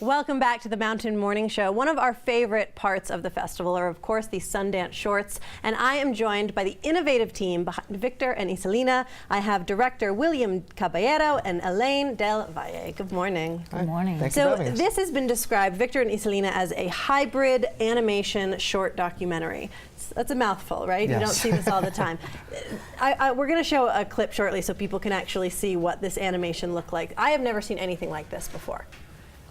Welcome back to the Mountain Morning Show. One of our favorite parts of the festival are, of course, the Sundance shorts. And I am joined by the innovative team behind Victor and Isolina. I have director William Caballero and Elaine del Valle. Good morning. Good morning. Thanks for having us. This has been described, Victor and Isolina, as a hybrid animation short documentary. That's a mouthful, right? Yes. You don't see this all the time. We're going to show a clip shortly so people can actually see what this animation looked like. I have never seen anything like this before.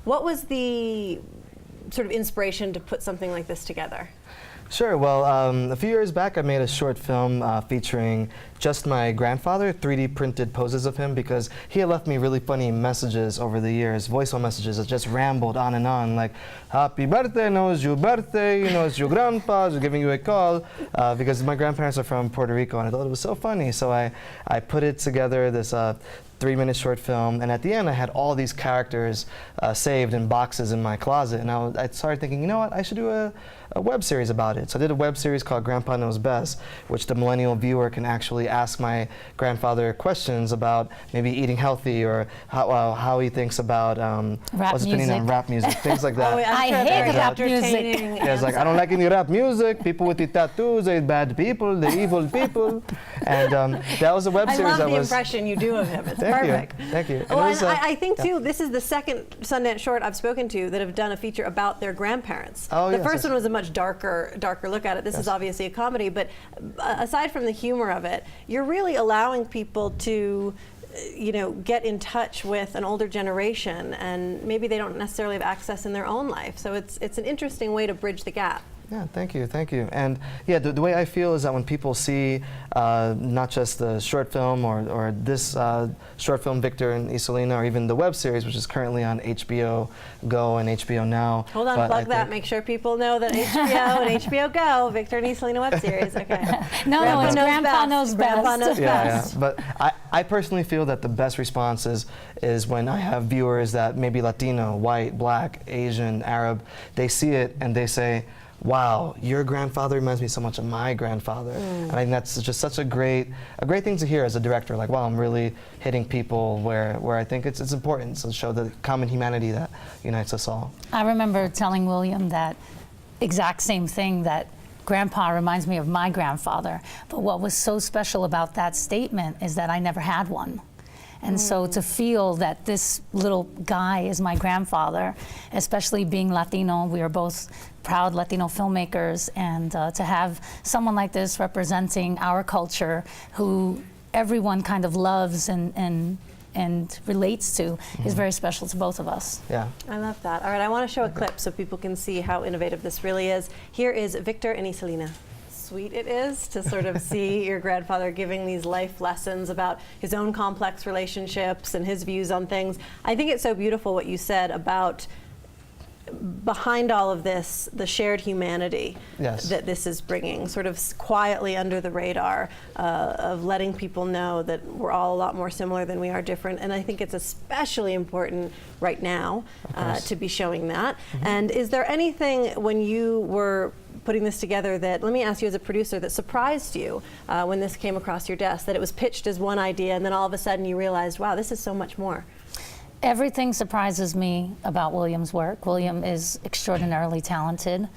What was the sort of inspiration to put something like this together? Sure. Well, a few years back, I made a short film featuring just my grandfather, 3D printed poses of him, because he had left me really funny messages over the years, voicemail messages that just rambled on and on, like, happy birthday, no, it's your birthday, you know, it's your grandpa's giving you a call, because my grandparents are from Puerto Rico, and I thought it was so funny. So I put it together, this 3-minute short film, and at the end I had all these characters saved in boxes in my closet, and I started thinking, you know what, I should do a web series about it. So I did a web series called Grandpa Knows Best, which the millennial viewer can actually ask my grandfather questions about maybe eating healthy, or how he thinks about what's his opinion on rap music, things like that. I hate rap music. Yeah, it's like, I don't like any rap music, people with the tattoos, they're bad people, they're evil people. And that was a web series. I love the impression you do of him. It's perfect. Thank you. Well, and I think, too, this is the second Sundance short I've spoken to that have done a feature about their grandparents. Oh, the yes, first yes. one was a much darker look at it. This is obviously a comedy, but aside from the humor of it, you're really allowing people to get in touch with an older generation, and maybe they don't necessarily have access in their own life. So it's an interesting way to bridge the gap. Yeah, thank you. And yeah, the way I feel is that when people see not just the short film or this short film, Victor and Isolina, or even the web series, which is currently on HBO Go and HBO Now. Hold on, plug that. Make sure people know that HBO and HBO Go, Victor and Isolina web series. Okay. No, it's Grandpa Knows Best. Grandpa Knows Best. Yeah. But I personally feel that the best response is when I have viewers that maybe Latino, white, black, Asian, Arab, they see it and they say, wow, your grandfather reminds me so much of my grandfather. And I think that's just such a great thing to hear as a director. Like, wow, I'm really hitting people where I think it's important to show the common humanity that unites us all. I remember telling William that exact same thing, that Grandpa reminds me of my grandfather. But what was so special about that statement is that I never had one. And so to feel that this little guy is my grandfather, especially being Latino, we are both proud Latino filmmakers, and to have someone like this representing our culture, who everyone kind of loves and relates to, is very special to both of us. Yeah. I love that. All right, I want to show a clip so people can see how innovative this really is. Here is Victor and Isolina. Sweet it is to sort of see your grandfather giving these life lessons about his own complex relationships and his views on things. I think it's so beautiful what you said about behind all of this, the shared humanity that this is bringing, sort of quietly under the radar, of letting people know that we're all a lot more similar than we are different. And I think it's especially important right now to be showing that. And is there anything when you were putting this together that, let me ask you as a producer, that surprised you when this came across your desk, that it was pitched as one idea and then all of a sudden you realized, wow, this is so much more? Everything surprises me about William's work. William is extraordinarily talented.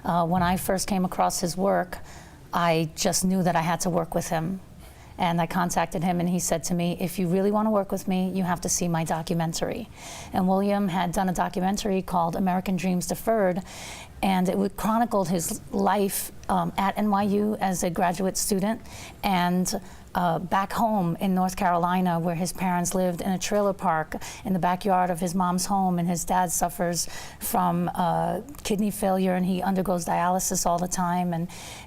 When I first came across his work, I just knew that I had to work with him. And I contacted him and he said to me, if you really want to work with me, you have to see my documentary. And William had done a documentary called American Dreams Deferred, and it chronicled his life at NYU as a graduate student, and back home in North Carolina, where his parents lived in a trailer park in the backyard of his mom's home, and his dad suffers from kidney failure and he undergoes dialysis all the time.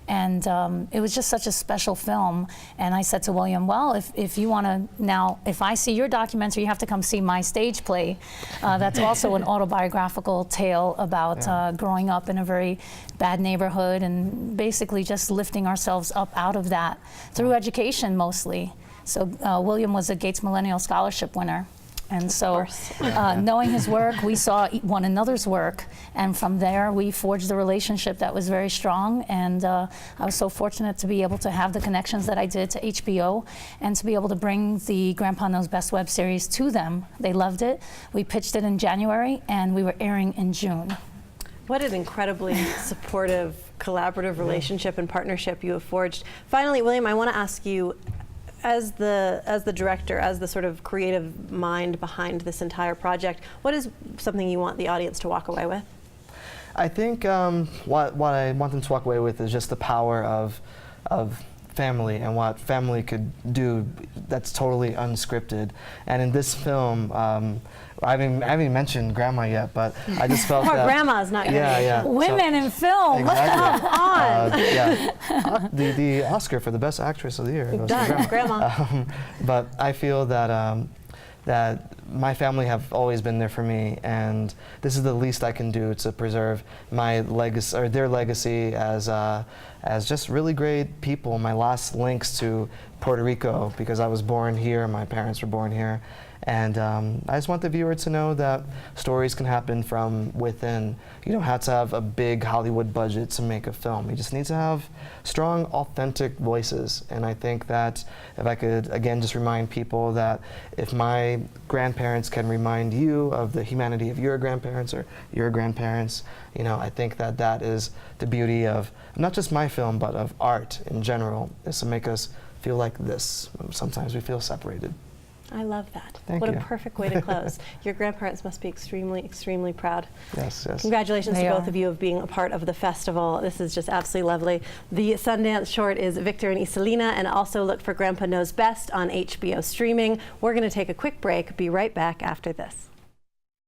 And it was just such a special film. And I said to William, well, if you want to now, if I see your documentary, you have to come see my stage play. That's also an autobiographical tale about growing up in a very bad neighborhood and basically just lifting ourselves up out of that through education mostly. So William was a Gates Millennial Scholarship winner. And so course. knowing his work, we saw one another's work, and from there we forged a relationship that was very strong, and I was so fortunate to be able to have the connections that I did to HBO and to be able to bring the Grandpa Knows Best web series to them. They loved it. We pitched it in January and we were airing in June. What an incredibly supportive, collaborative relationship and partnership you have forged. Finally, William, I want to ask you, as the director, as the sort of creative mind behind this entire project, what is something you want the audience to walk away with? I think what I want them to walk away with is just the power of family and what family could do that's totally unscripted. And in this film, I haven't even mentioned Grandma yet, but I just felt Poor that Grandma's not going to yeah. Women in film. Exactly. Come on. Yeah. The Oscar for the Best Actress of the Year goes to Done, Grandma. But I feel that that my family have always been there for me, and this is the least I can do to preserve my legacy, or their legacy, as just really great people. My last links to Puerto Rico, because I was born here, my parents were born here. And I just want the viewer to know that stories can happen from within. You don't have to have a big Hollywood budget to make a film. You just need to have strong, authentic voices. And I think that if I could, again, just remind people that if my grandparents can remind you of the humanity of your grandparents or your grandparents, you know, I think that that is the beauty of not just my film, but of art in general, is to make us feel like this. Sometimes we feel separated. I love that. Thank what you. a perfect way to close. Your grandparents must be extremely, extremely proud. Yes, yes. Congratulations They to both are. of you of being a part of the festival. This is just absolutely lovely. The Sundance short is Victor and Isolina, and also look for Grandpa Knows Best on HBO streaming. We're going to take a quick break. Be right back after this.